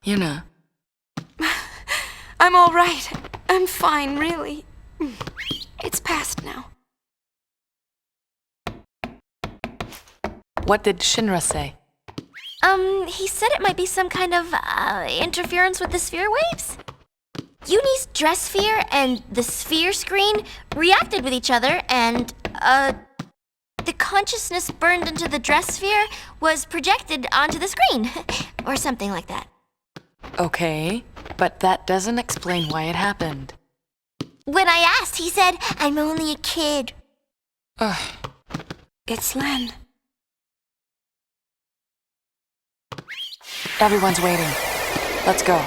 Yuna. I'm all right. I'm fine, really. It's past now. What did Shinra say? He said it might be some kind of, interference with the sphere waves. Yunie's dress sphere and the sphere screen reacted with each other, and, the consciousness burned into the dress sphere was projected onto the screen. Or something like that. Okay, but that doesn't explain why it happened. When I asked, he said, "I'm only a kid." Ugh. It's Len. Everyone's waiting. Let's go.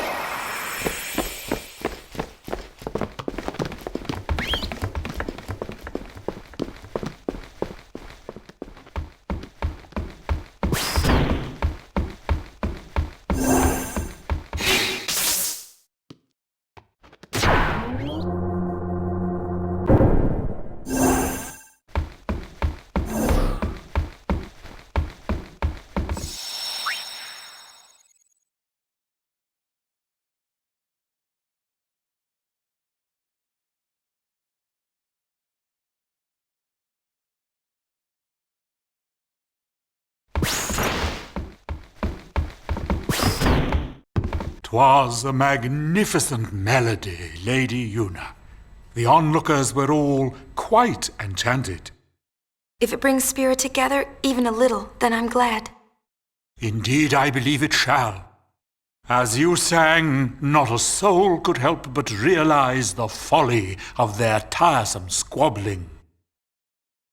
"'Twas a magnificent melody, Lady Yuna. The onlookers were all quite enchanted. If it brings Spira together, even a little, then I'm glad. Indeed, I believe it shall. As you sang, not a soul could help but realize the folly of their tiresome squabbling.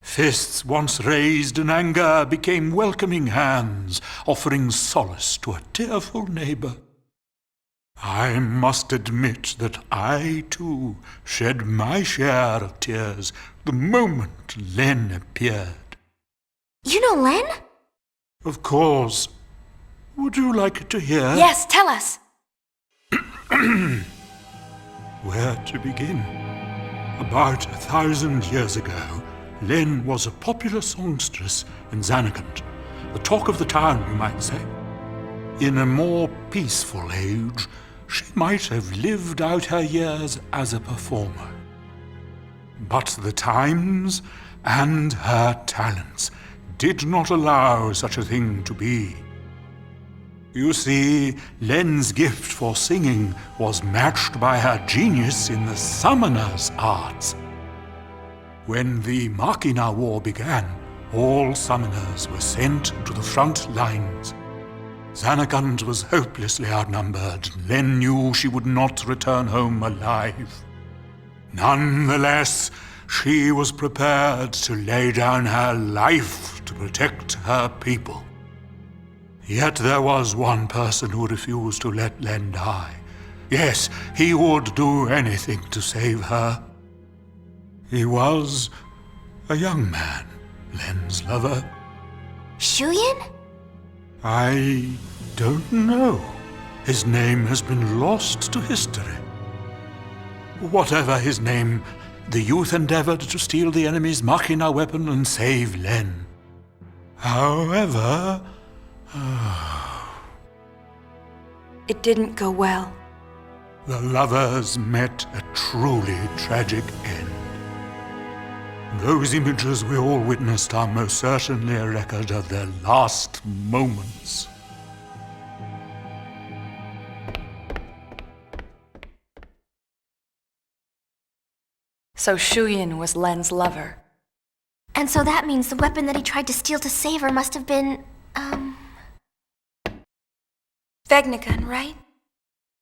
Fists once raised in anger became welcoming hands, offering solace to a tearful neighbor. I must admit that I, too, shed my share of tears the moment Len appeared. You know Len? Of course. Would you like to hear? Yes, tell us. Where to begin? About 1,000 years ago, Len was a popular songstress in Zanarkand, the talk of the town, you might say. In a more peaceful age, she might have lived out her years as a performer. But the times and her talents did not allow such a thing to be. You see, Len's gift for singing was matched by her genius in the summoner's arts. When the Machina War began, all summoners were sent to the front lines. Zanarkand was hopelessly outnumbered. Len knew she would not return home alive. Nonetheless, she was prepared to lay down her life to protect her people. Yet there was one person who refused to let Len die. Yes, he would do anything to save her. He was a young man, Len's lover. Shuyin? I don't know. His name has been lost to history. Whatever his name, the youth endeavored to steal the enemy's Machina weapon and save Len. However, It didn't go well. the lovers met a truly tragic end. Those images we all witnessed are most certainly a record of their last moments. So Shuyin was Len's lover. And so that means the weapon that he tried to steal to save her must have been, Vegnagun, right?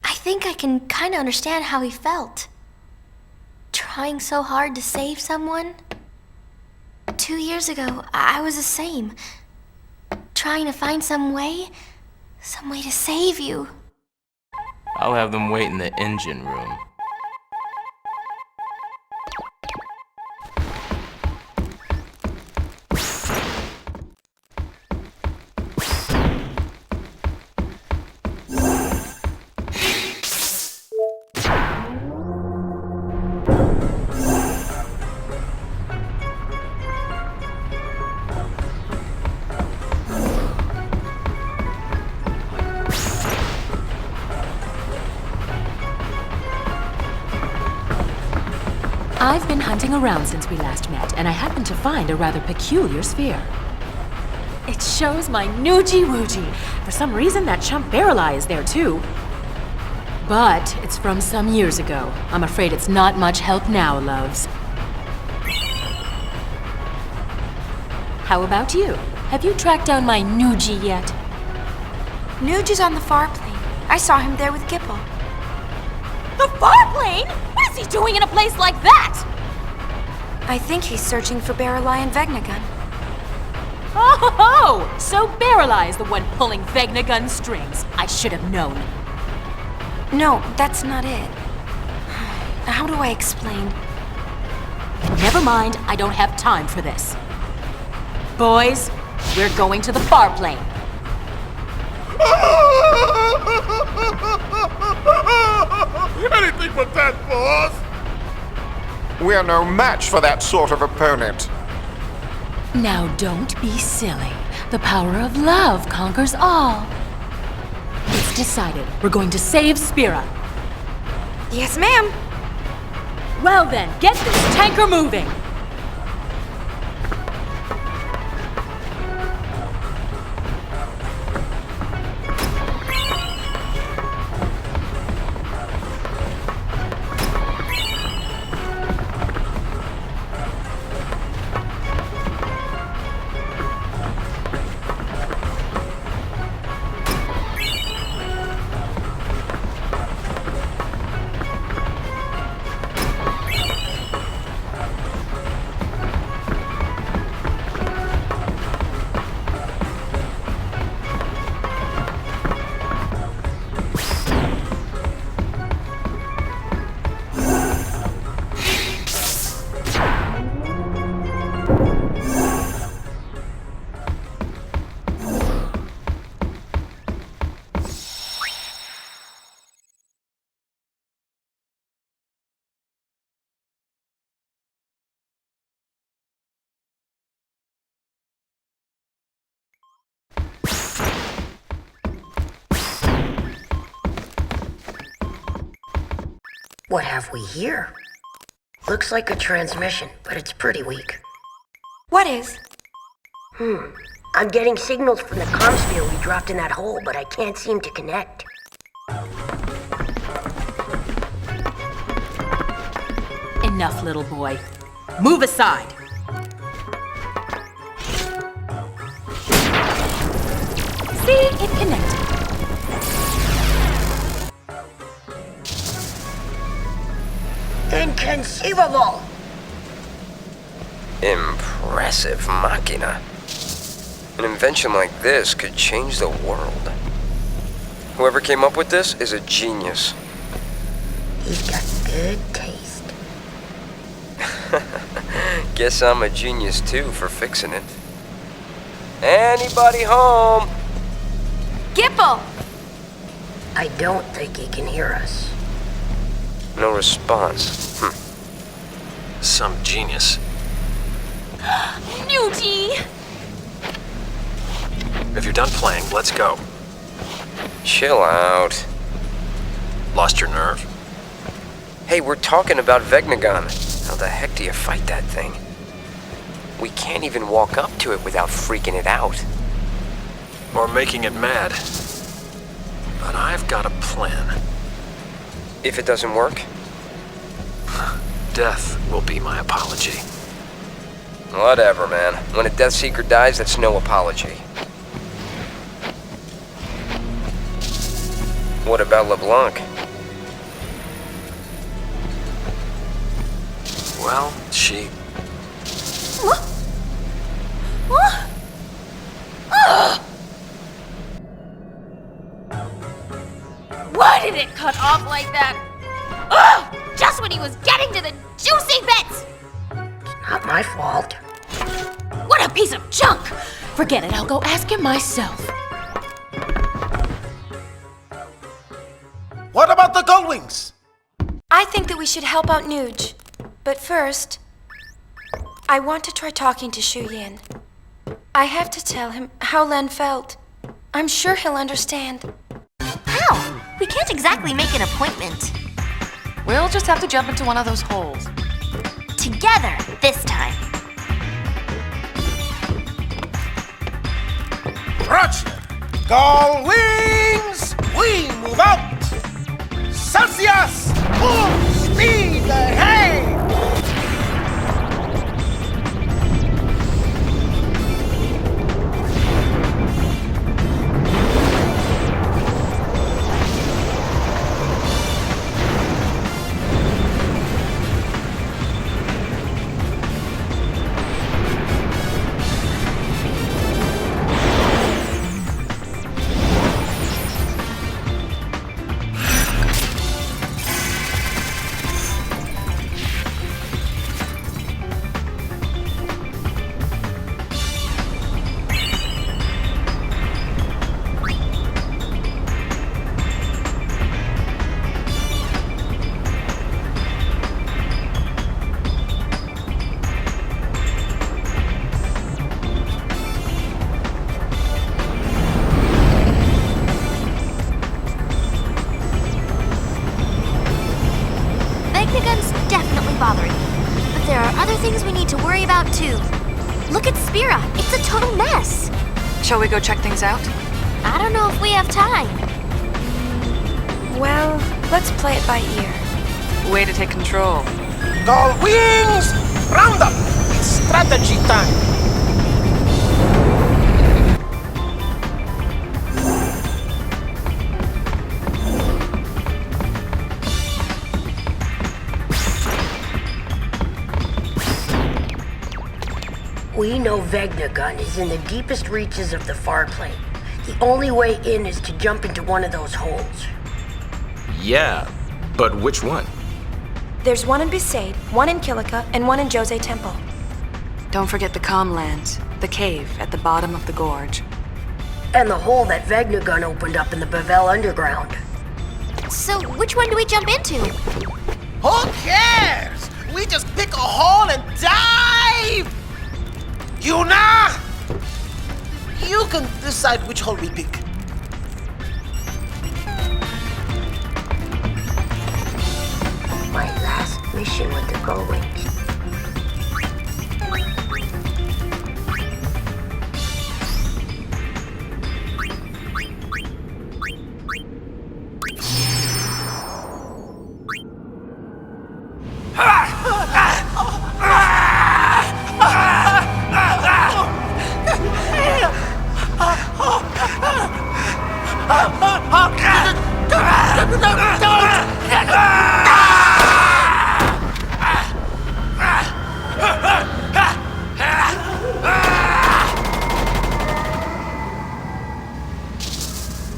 I think I can kinda understand how he felt. Trying so hard to save someone. 2 years ago, I was the same. Trying to find some way to save you. I'll have them wait in the engine room. I've been hunting around since we last met, and I happened to find a rather peculiar sphere. It shows my Noogie Woogie. For some reason, that chump Barrel-Eye is there too. But it's from some years ago. I'm afraid it's not much help now, loves. How about you? Have you tracked down my Noogie yet? Nuge is on the far plane. I saw him there with Gipple. The far plane? What is he doing in a place like that? I think he's searching for Barrel-Eye and Vegnagun. Oh, so Barrel-Eye is the one pulling Vegnagun strings. I should have known. No, that's not it. How do I explain? Never mind, I don't have time for this. Boys, we're going to the far plane. Anything but that, boss! We're no match for that sort of opponent. Now don't be silly. The power of love conquers all. It's decided. We're going to save Spira. Yes, ma'am. Well then, get this tanker moving! What have we here? Looks like a transmission, but it's pretty weak. What is? I'm getting signals from the comm sphere we dropped in that hole, but I can't seem to connect. Enough, little boy. Move aside! See? It connected. Inconceivable! Impressive machina. An invention like this could change the world. Whoever came up with this is a genius. He's got good taste. Guess I'm a genius too for fixing it. Anybody home? Gipple! I don't think he can hear us. No response. Some genius. Noogie! If you're done playing, let's go. Chill out. Lost your nerve? Hey, we're talking about Vegnagun. How the heck do you fight that thing? We can't even walk up to it without freaking it out. Or making it mad. But I've got a plan. If it doesn't work? Death will be my apology. Whatever, man. When a Death Seeker dies, that's no apology. What about LeBlanc? Well, she... Why did it cut off like that? Ugh! Just when he was getting to the juicy bits! Not my fault. What a piece of junk! Forget it, I'll go ask him myself. What about the Gullwings? I think that we should help out Nuge. But first, I want to try talking to Shu Yin. I have to tell him how Len felt. I'm sure he'll understand. How? We can't exactly make an appointment. We'll just have to jump into one of those holes. Together, this time. Roger! Gull wings! We move out! Celsius! Full speed ahead! But there are other things we need to worry about too. Look at Spira. It's a total mess. Shall we go check things out? I don't know if we have time. Well, let's play it by ear. Way to take control. Gull wings! Round up! It's strategy time! We know Vegnagun is in the deepest reaches of the far plane. The only way in is to jump into one of those holes. Yeah, but which one? There's one in Besaid, one in Kilika, and one in Jose Temple. Don't forget the Calmlands, the cave at the bottom of the gorge. And the hole that Vegnagun opened up in the Bavel underground. So, which one do we jump into? Who cares? We just pick a hole and dive! Yuna! You can decide which hole we pick. My last mission with the Gull Wings.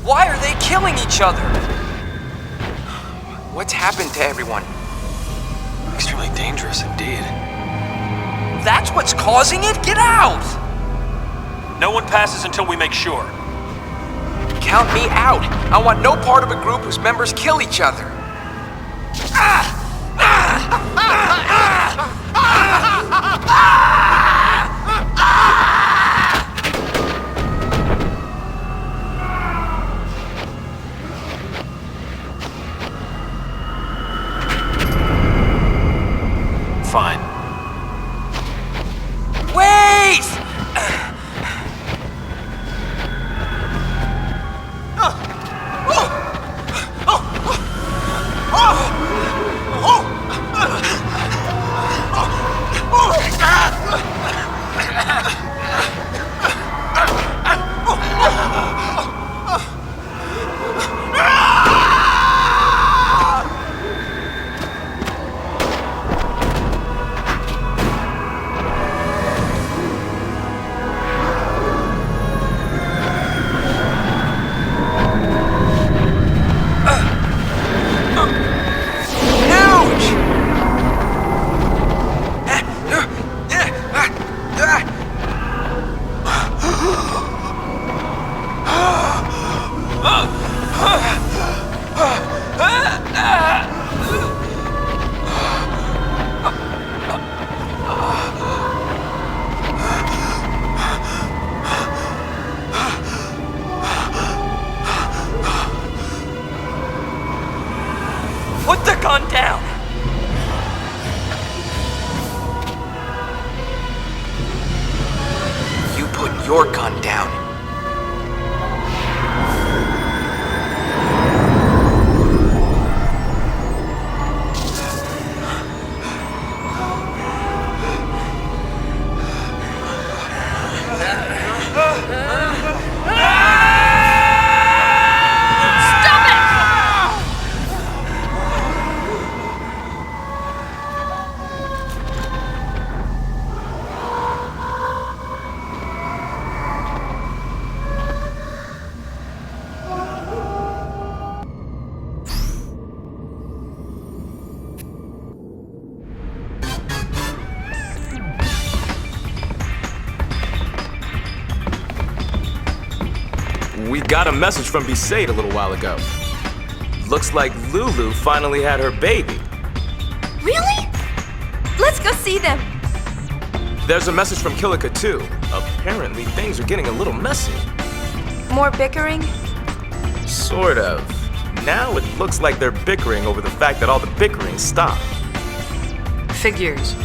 Why are they killing each other? What's happened to everyone? Extremely dangerous indeed. That's what's causing it? Get out! No one passes until we make sure. Count me out. I want no part of a group whose members kill each other. Fine. Wait! Put the gun down! your gun down. We got a message from Besaid a little while ago. Looks like Lulu finally had her baby. Really? Let's go see them. There's a message from Kilika too. Apparently things are getting a little messy. More bickering? Sort of. Now it looks like they're bickering over the fact that all the bickering stopped. Figures.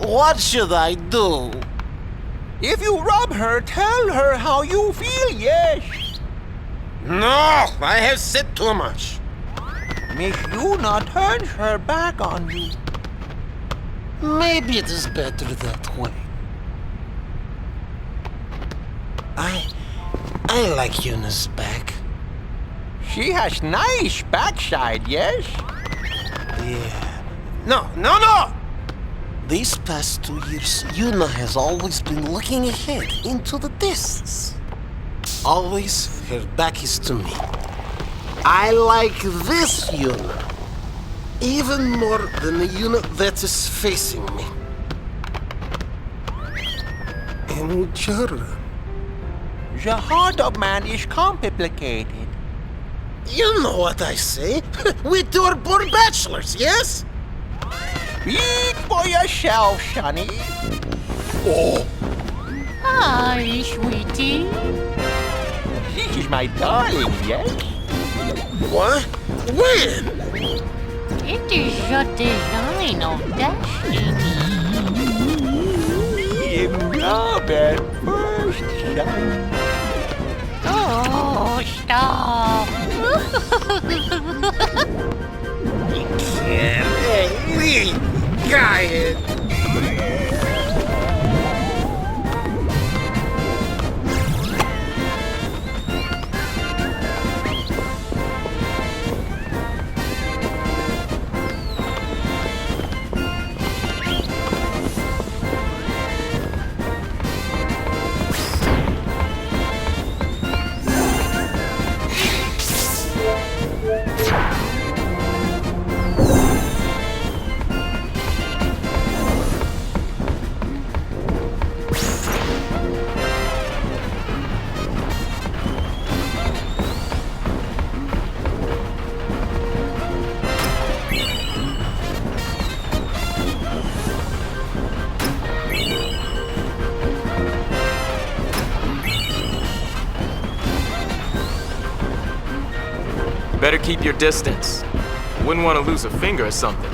What should I do? If you rub her, tell her how you feel, yes? No, I have said too much. Miss Yuna turns her back on you. Maybe it is better that way. I like Yuna's back. She has nice backside, yes? Yeah. No! These past 2 years, Yuna has always been looking ahead into the distance. Always her back is to me. I like this Yuna even more than the Yuna that is facing me. And Jura. The heart of man is complicated. You know what I say. We two are born bachelors, yes? Speak for yourself, Sonny. Oh. Hi, sweetie. This is my darling, yes? What? When? It is your design of destiny. In love at first sight. Oh, stop. Hey, guy. Keep your distance. Wouldn't want to lose a finger or something.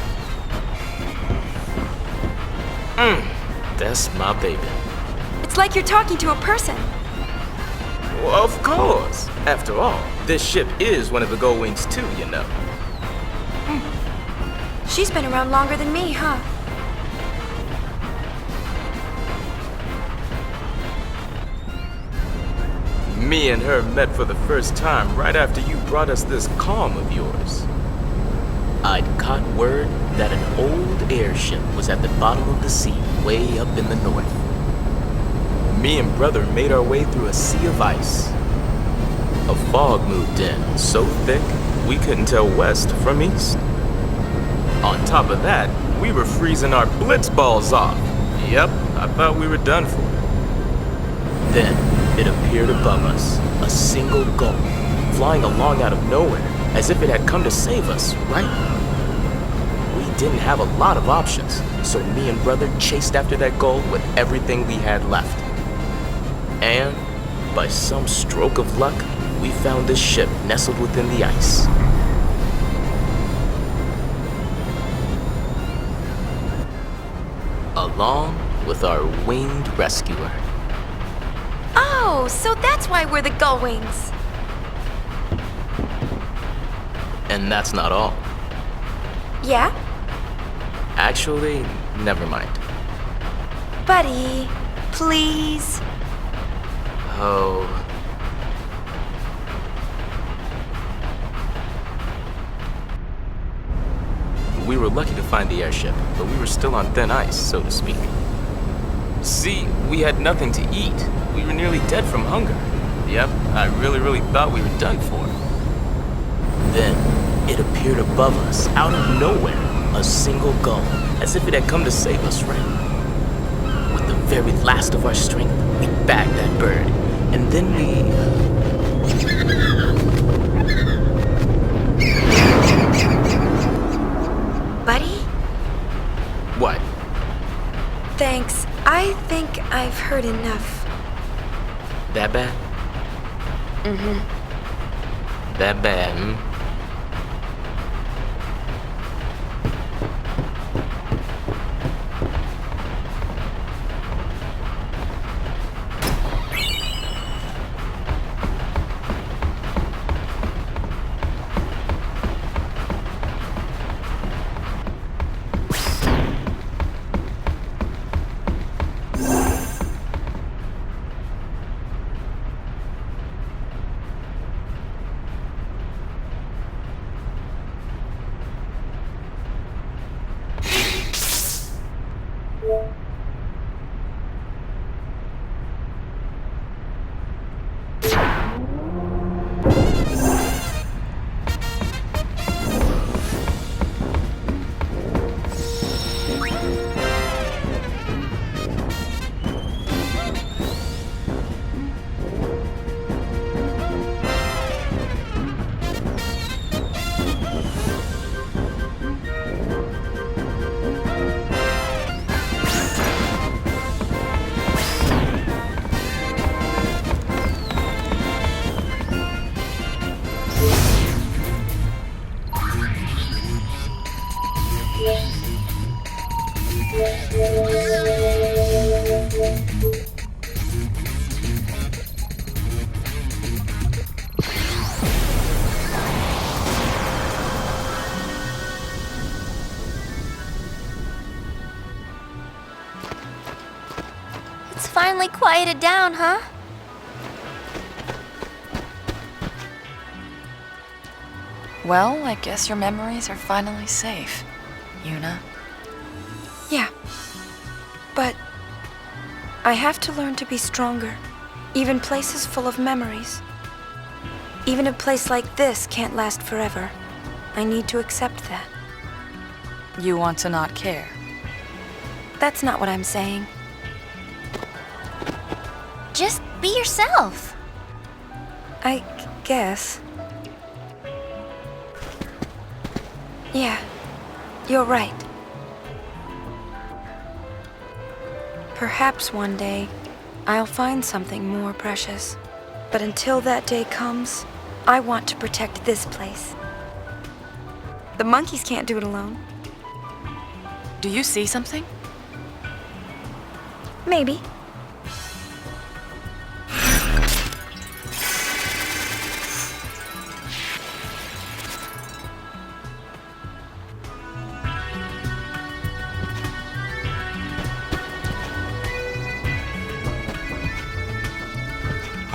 That's my baby. It's like you're talking to a person. Well, of course. After all, this ship is one of the Gold Wings too, you know. She's been around longer than me, huh? Me and her met for the first time right after you brought us this calm of yours. I'd caught word that an old airship was at the bottom of the sea way up in the north. Me and brother made our way through a sea of ice. A fog moved in so thick we couldn't tell west from east. On top of that, we were freezing our Blitzballs off. Yep, I thought we were done for. Then it appeared above us, a single gull, flying along out of nowhere, as if it had come to save us, right? We didn't have a lot of options, so me and brother chased after that gull with everything we had left. And, by some stroke of luck, we found this ship nestled within the ice. Along with our winged rescuer. Oh, so that's why we're the Gull Wings. And that's not all. Yeah? Actually, never mind. Buddy, please. Oh. We were lucky to find the airship, but we were still on thin ice, so to speak. See, we had nothing to eat. We were nearly dead from hunger. Yep, I really thought we were done for. Then, it appeared above us, out of nowhere, a single gull, as if it had come to save us, right? With the very last of our strength, we bagged that bird, and then we... Buddy? What? Thanks. I think I've heard enough. That bad? Mm-hmm. That bad, hmm? It's finally quieted down, huh? Well, I guess your memories are finally safe, Yuna. Yeah. But I have to learn to be stronger. Even places full of memories. Even a place like this can't last forever. I need to accept that. You want to not care? That's not what I'm saying. Just be yourself. I guess. Yeah, you're right. Perhaps one day, I'll find something more precious. But until that day comes, I want to protect this place. The monkeys can't do it alone. Do you see something? Maybe.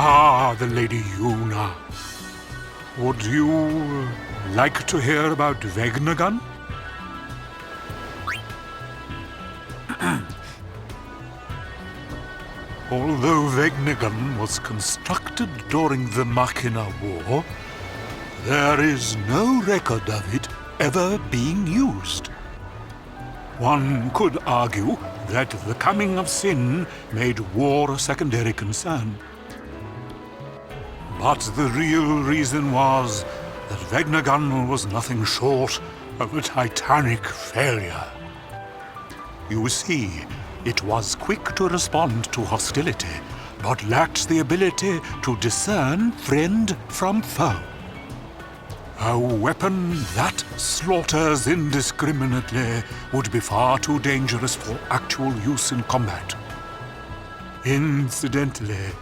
Ah, the Lady Yuna. Would you like to hear about Vegnagun? Although Vegnagun was constructed during the Machina War, there is no record of it ever being used. One could argue that the coming of sin made war a secondary concern. But the real reason was that Vegnagun was nothing short of a titanic failure. You see, it was quick to respond to hostility, but lacked the ability to discern friend from foe. A weapon that slaughters indiscriminately would be far too dangerous for actual use in combat. Incidentally,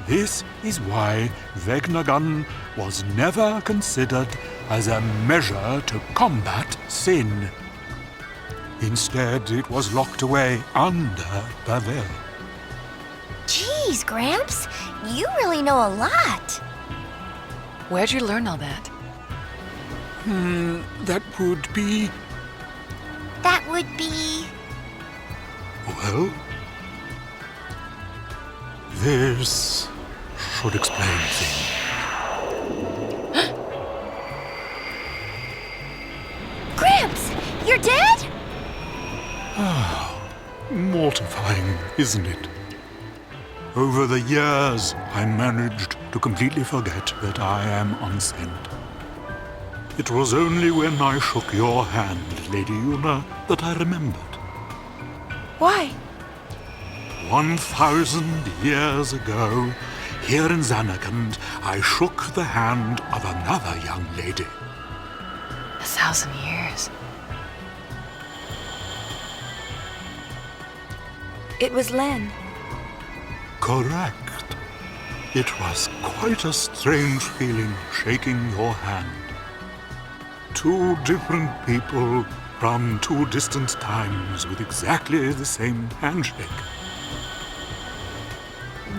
this is why Vegnagun was never considered as a measure to combat sin. Instead, it was locked away under Pavel. Jeez, Gramps, you really know a lot. Where'd you learn all that? That would be... That would be... Well... This should explain things. Gramps, you're dead? Mortifying, isn't it? Over the years, I managed to completely forget that I am unsent. It was only when I shook your hand, Lady Yuna, that I remembered. Why? 1,000 years ago, here in Zanarkand, I shook the hand of another young lady. 1,000 years. It was Len. Correct. It was quite a strange feeling shaking your hand. Two different people from two distant times with exactly the same handshake.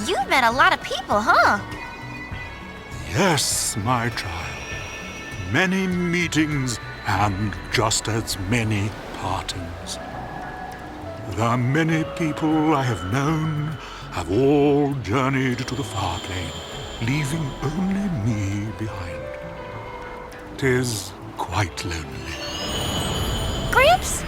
You've met a lot of people, huh? Yes, my child. Many meetings and just as many partings. The many people I have known have all journeyed to the far plane, leaving only me behind. 'Tis quite lonely. Gramps?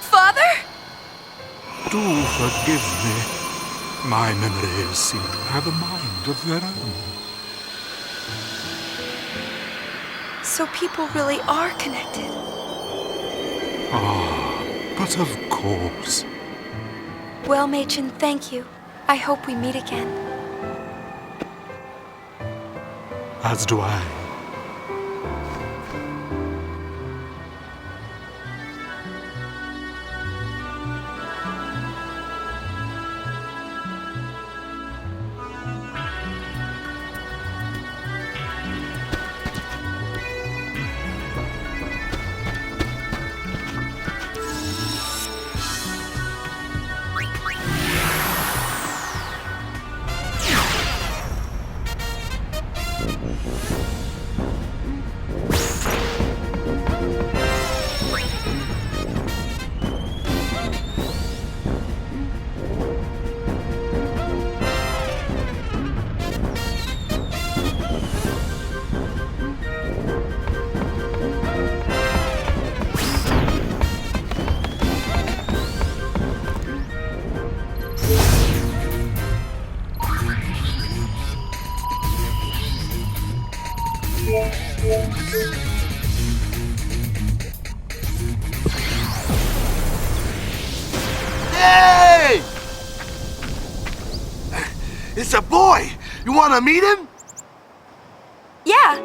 Father? Do forgive me. My memories seem to have a mind of their own. So people really are connected. But of course. Well, Machen, thank you. I hope we meet again. As do I. It's a boy! You wanna meet him? Yeah.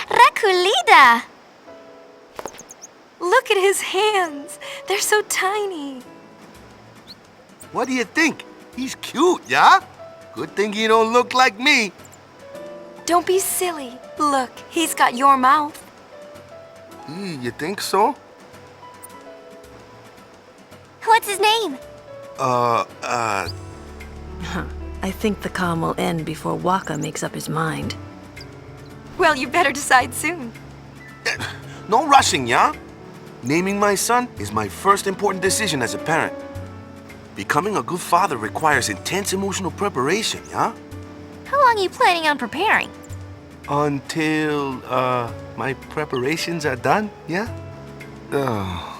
Rakulida! Look at his hands. They're so tiny. What do you think? He's cute, yeah? Good thing he don't look like me. Don't be silly. Look, he's got your mouth. You think so? What's his name? I think the calm will end before Waka makes up his mind. Well, you better decide soon. No rushing, yeah? Naming my son is my first important decision as a parent. Becoming a good father requires intense emotional preparation, yeah? How long are you planning on preparing? Until, my preparations are done, yeah? Oh.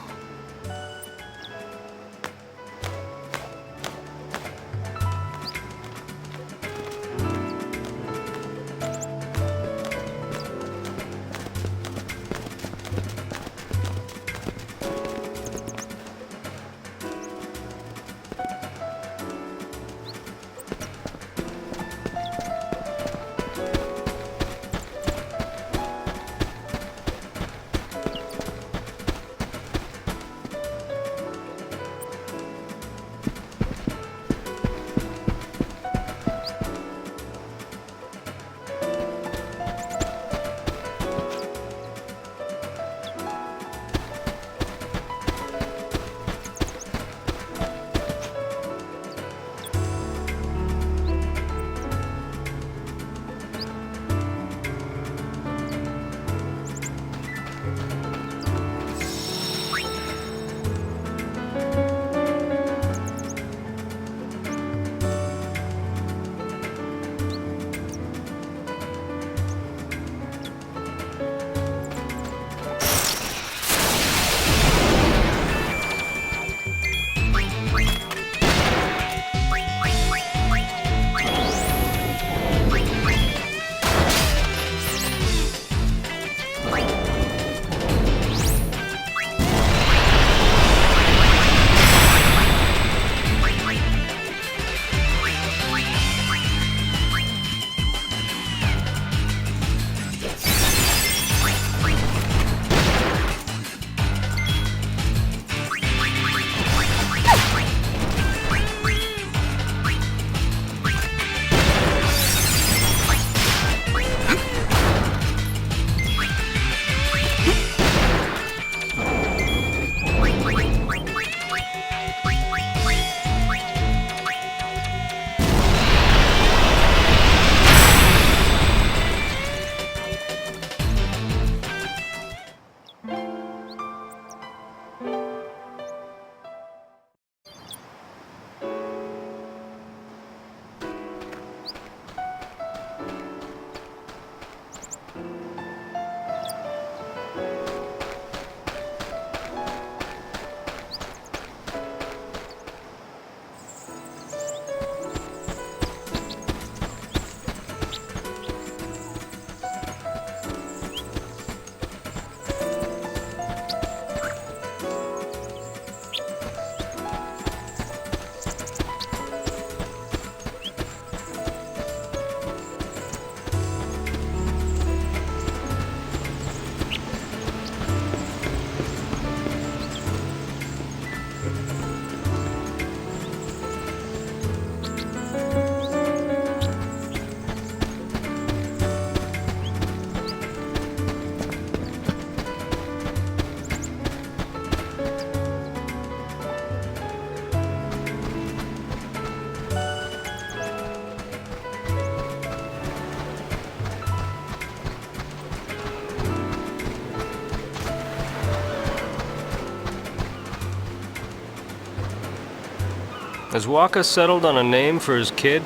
Has Waka settled on a name for his kid?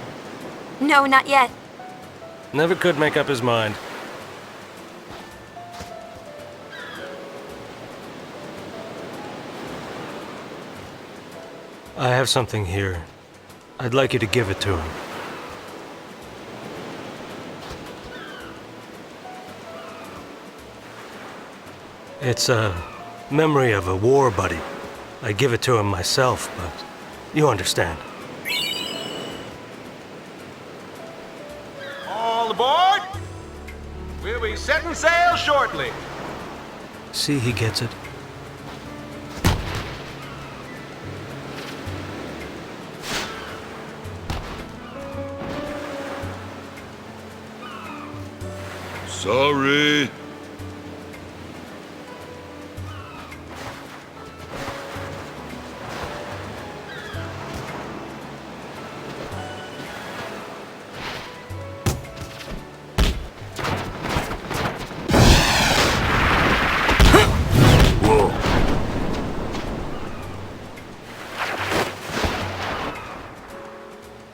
No, not yet. Never could make up his mind. I have something here. I'd like you to give it to him. It's a memory of a war buddy. I'd give it to him myself, but you understand. All aboard! We'll be setting sail shortly. See, he gets it. Sorry.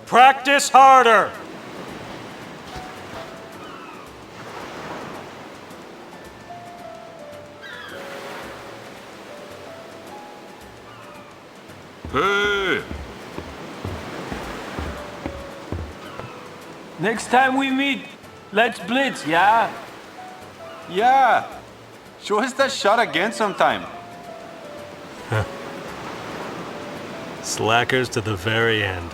Practice harder! Hey! Next time we meet, let's blitz, yeah? Yeah. Show us that shot again sometime. Slackers to the very end.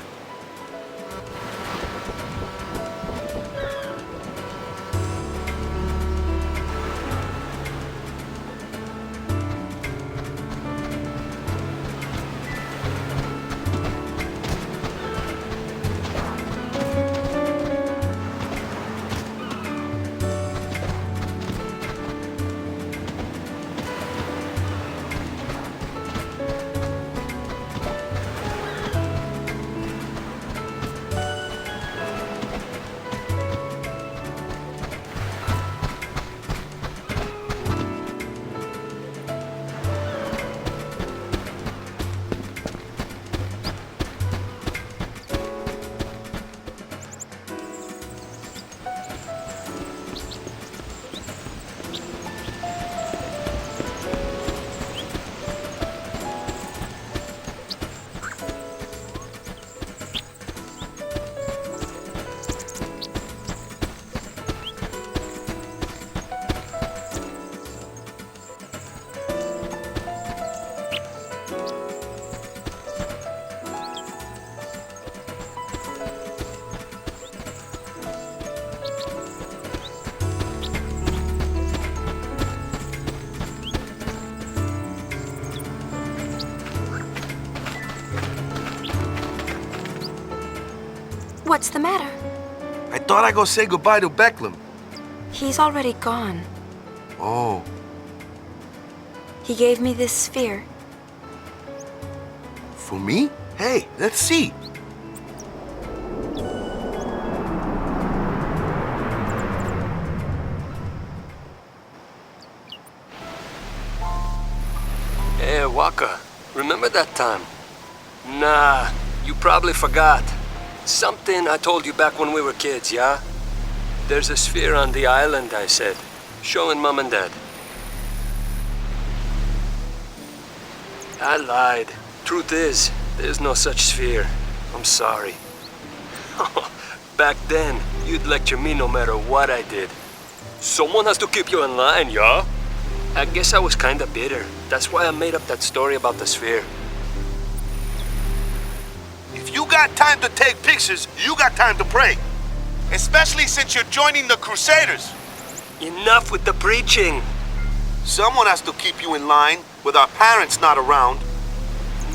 What's the matter? I thought I'd go say goodbye to Becklem. He's already gone. Oh. He gave me this sphere. For me? Hey, let's see. Hey, Waka, remember that time? Nah, you probably forgot. Something I told you back when we were kids, yeah? There's a sphere on the island, I said. Showing Mom and Dad. I lied. Truth is, there's no such sphere. I'm sorry. Back then, you'd lecture me no matter what I did. Someone has to keep you in line, yeah? I guess I was kinda bitter. That's why I made up that story about the sphere. If you got time to take pictures, you got time to pray. Especially since you're joining the Crusaders. Enough with the preaching. Someone has to keep you in line with our parents not around.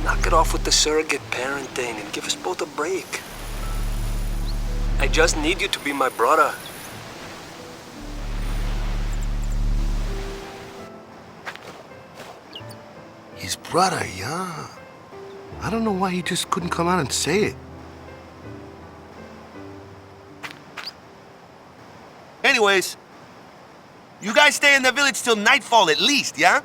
Knock it off with the surrogate parent thing and give us both a break. I just need you to be my brother. His brother, yeah. I don't know why he just couldn't come out and say it. Anyways, you guys stay in the village till nightfall at least, yeah?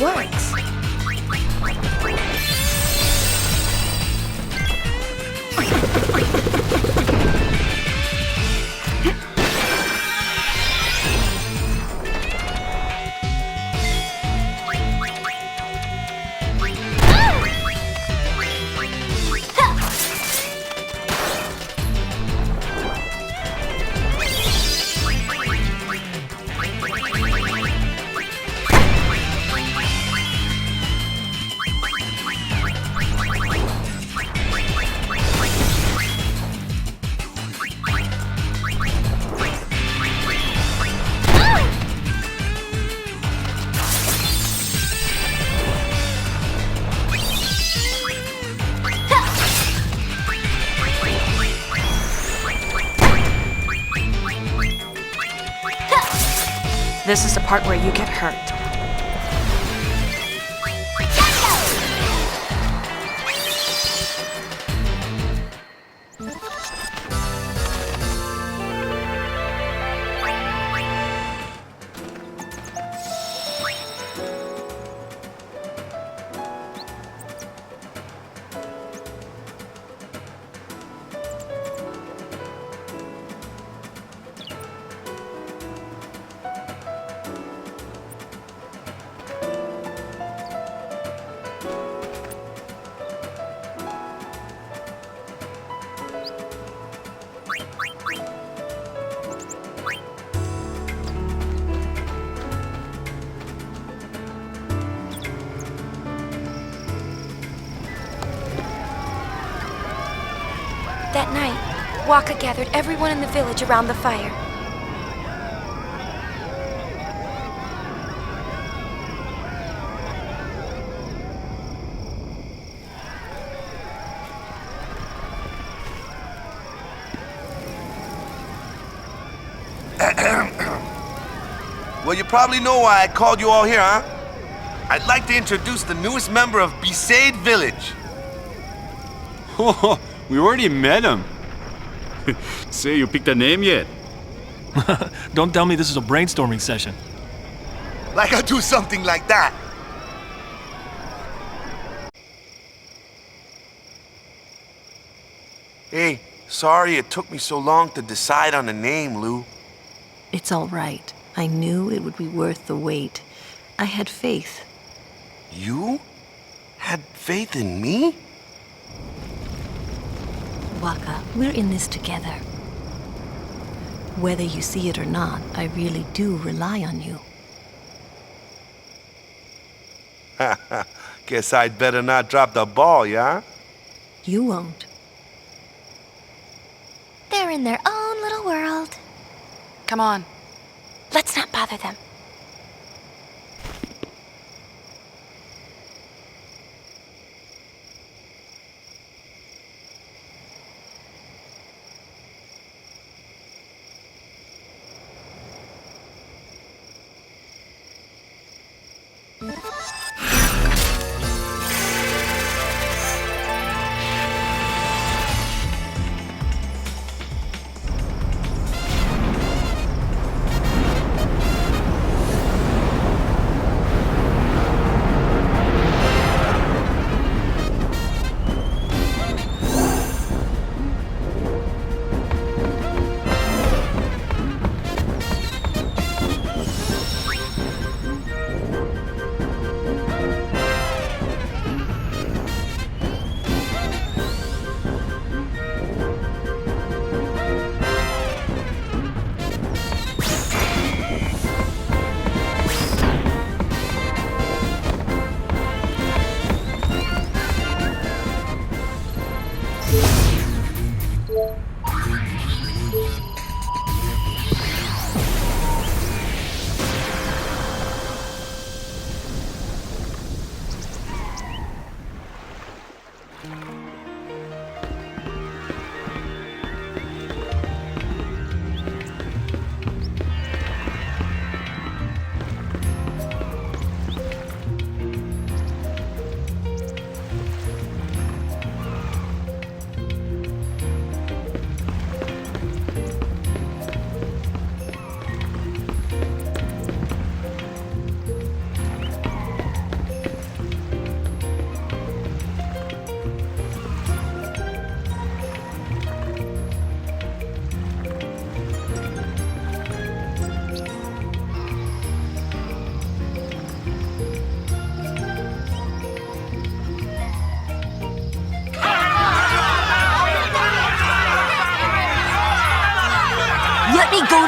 works. This is the part where you get hurt. That night, Waka gathered everyone in the village around the fire. Well, you probably know why I called you all here, huh? I'd like to introduce the newest member of Besaid Village. Oh, we already met him. Say, you picked a name yet? Don't tell me this is a brainstorming session. Like I'll do something like that. Hey, sorry it took me so long to decide on a name, Lou. It's all right. I knew it would be worth the wait. I had faith. You? Had faith in me? Waka, we're in this together. Whether you see it or not, I really do rely on you. Guess I'd better not drop the ball, yeah? You won't. They're in their own little world. Come on. Let's not bother them.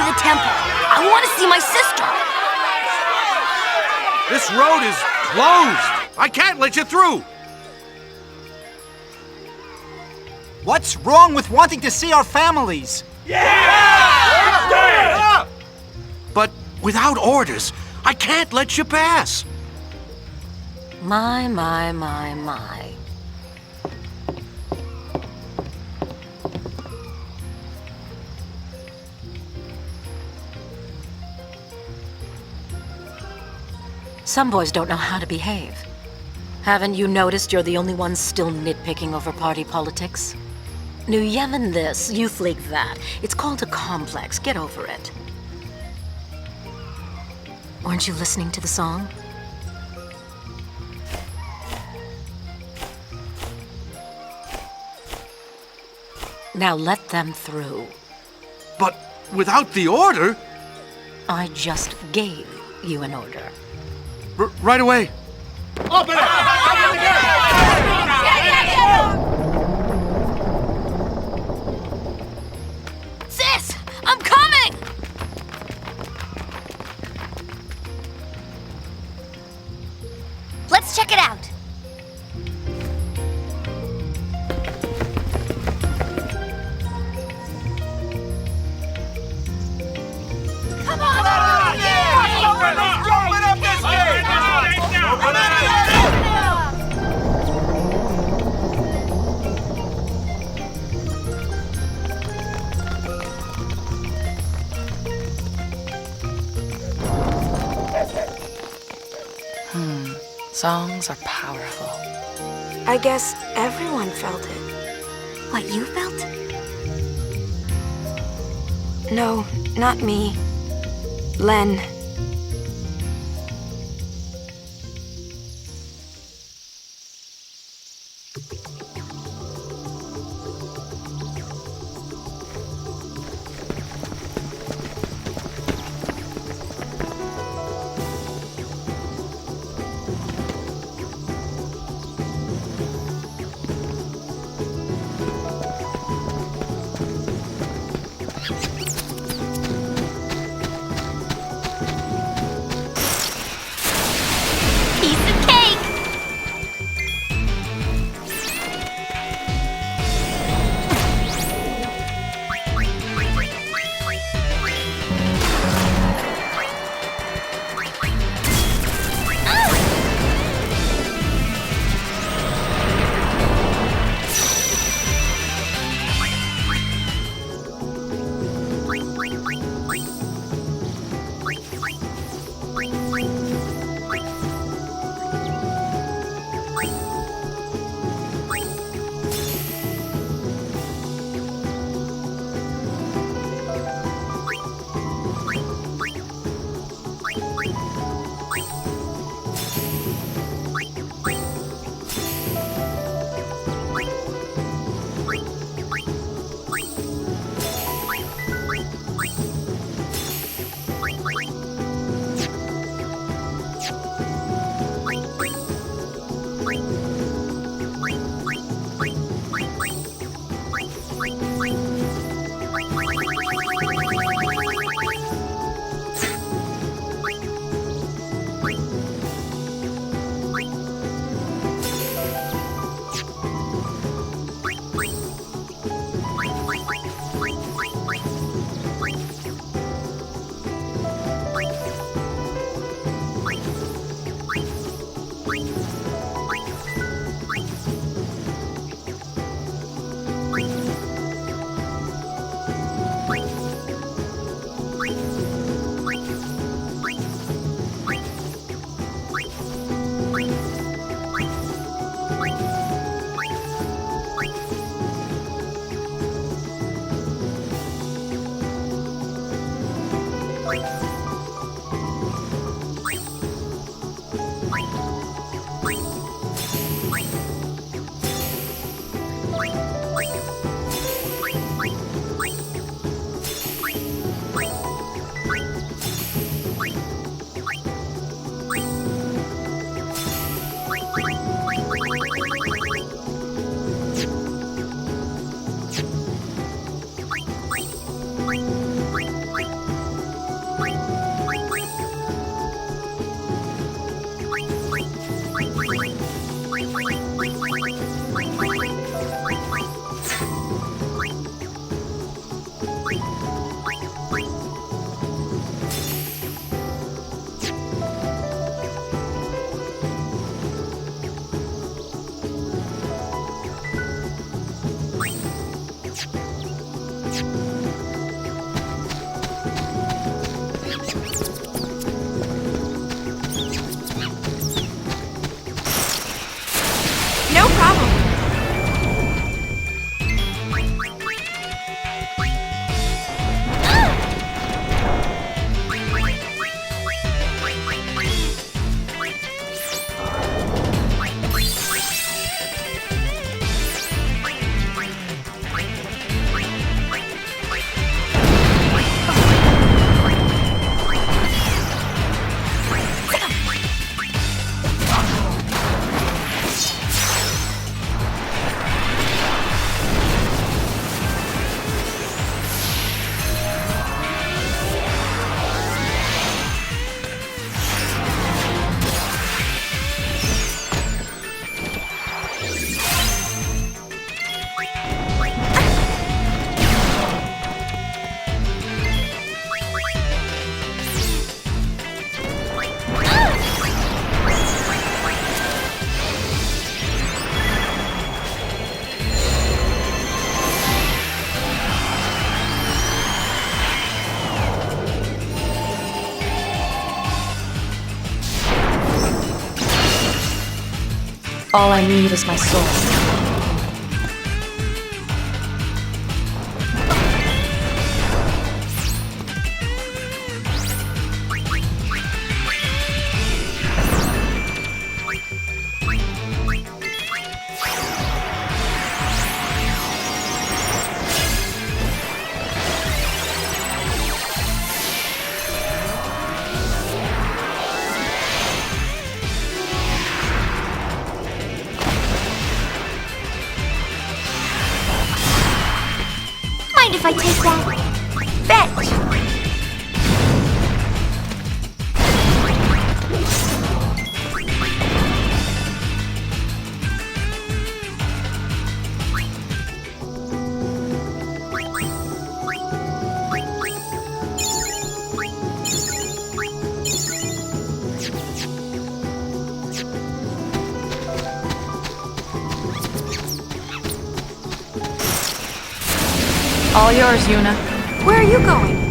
to the temple. I want to see my sister. This road is closed. I can't let you through. What's wrong with wanting to see our families? But without orders, I can't let you pass. My. Some boys don't know how to behave. Haven't you noticed you're the only ones still nitpicking over party politics? New Yemen this, Youth League that. It's called a complex. Get over it. Weren't you listening to the song? Now let them through. But without the order... I just gave you an order. Right away. Open it! Sis, I'm coming! Let's check it out. Come on! Open up this gate! Songs are powerful. I guess everyone felt it. What you felt? No, not me. Len. No problem. All I need is my soul. Mind if I take that? Bet! All yours, Yuna. Where are you going?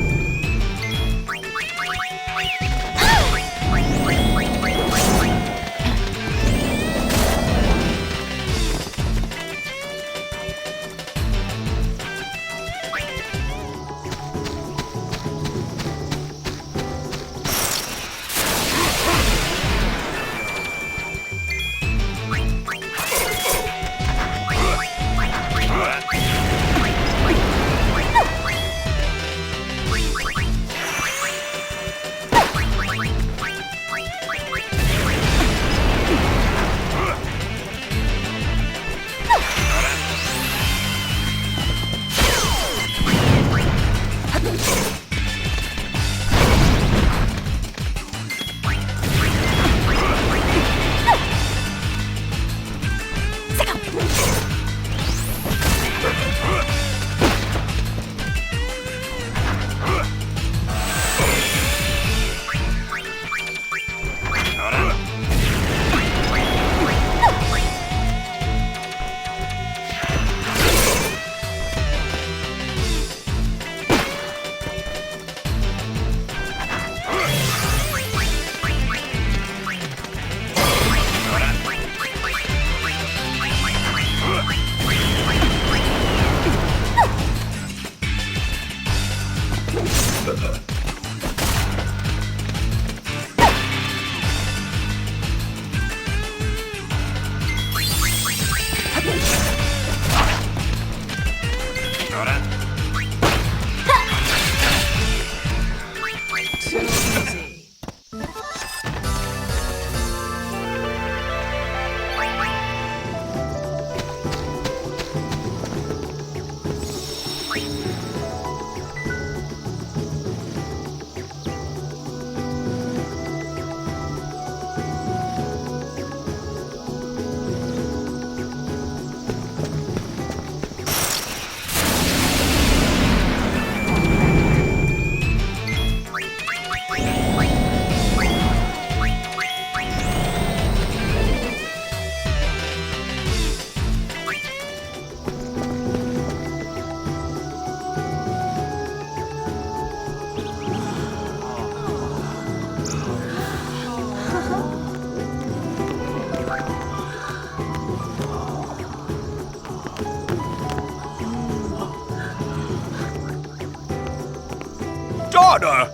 order!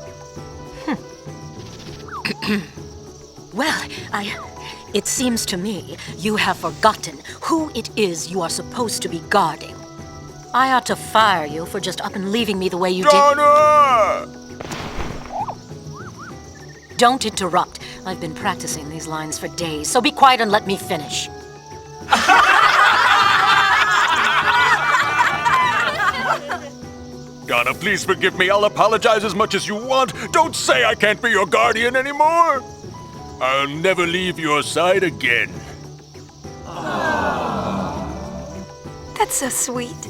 Well, it seems to me you have forgotten who it is you are supposed to be guarding. I ought to fire you for just up and leaving me the way you did. Don't interrupt. I've been practicing these lines for days, so be quiet and let me finish. Donna, please forgive me. I'll apologize as much as you want. Don't say I can't be your guardian anymore. I'll never leave your side again. That's so sweet.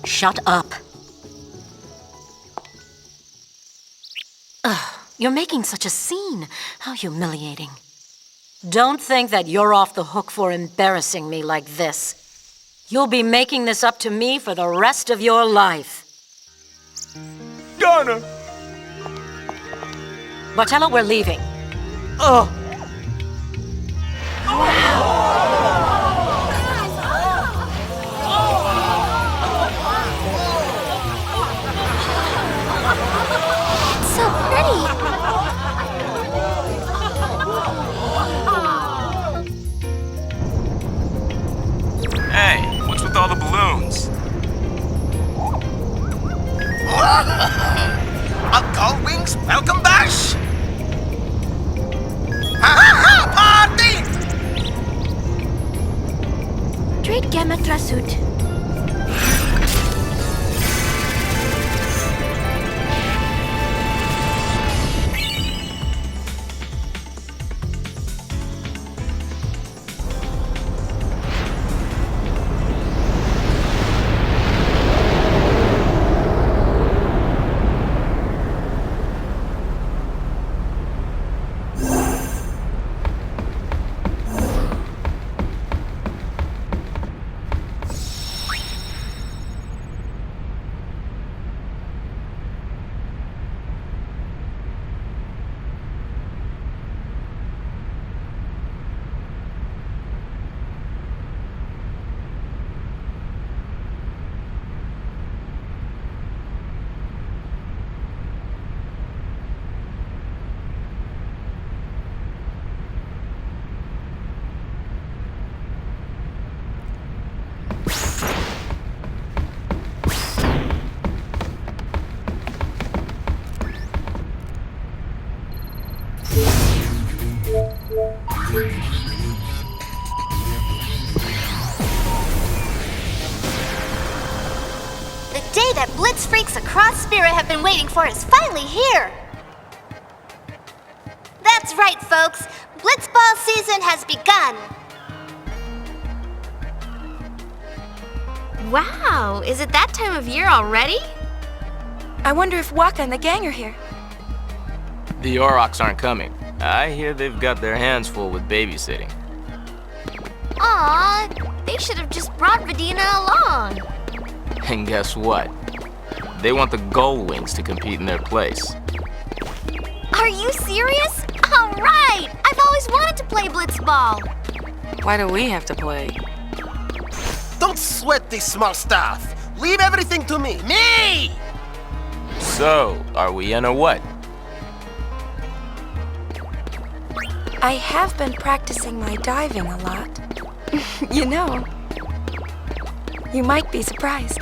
Shut up. Ugh, you're making such a scene. How humiliating. Don't think that you're off the hook for embarrassing me like this. You'll be making this up to me for the rest of your life. Donna! Martello, we're leaving. Oh! It's so pretty. Hey, what's with all the balloons? Gold Wings, welcome bash! Ha party! Trade Gamma Trasut. The day that Blitz freaks across Spira have been waiting for is finally here! That's right, folks! Blitzball season has begun! Wow, is it that time of year already? I wonder if Waka and the gang are here. The Aurochs aren't coming. I hear they've got their hands full with babysitting. Aw, they should have just brought Vidina along. And guess what? They want the Gold Wings to compete in their place. Are you serious? All right! I've always wanted to play Blitzball. Why do we have to play? Don't sweat this small stuff. Leave everything to me. Me! So, are we in or what? I have been practicing my diving a lot. You know, you might be surprised.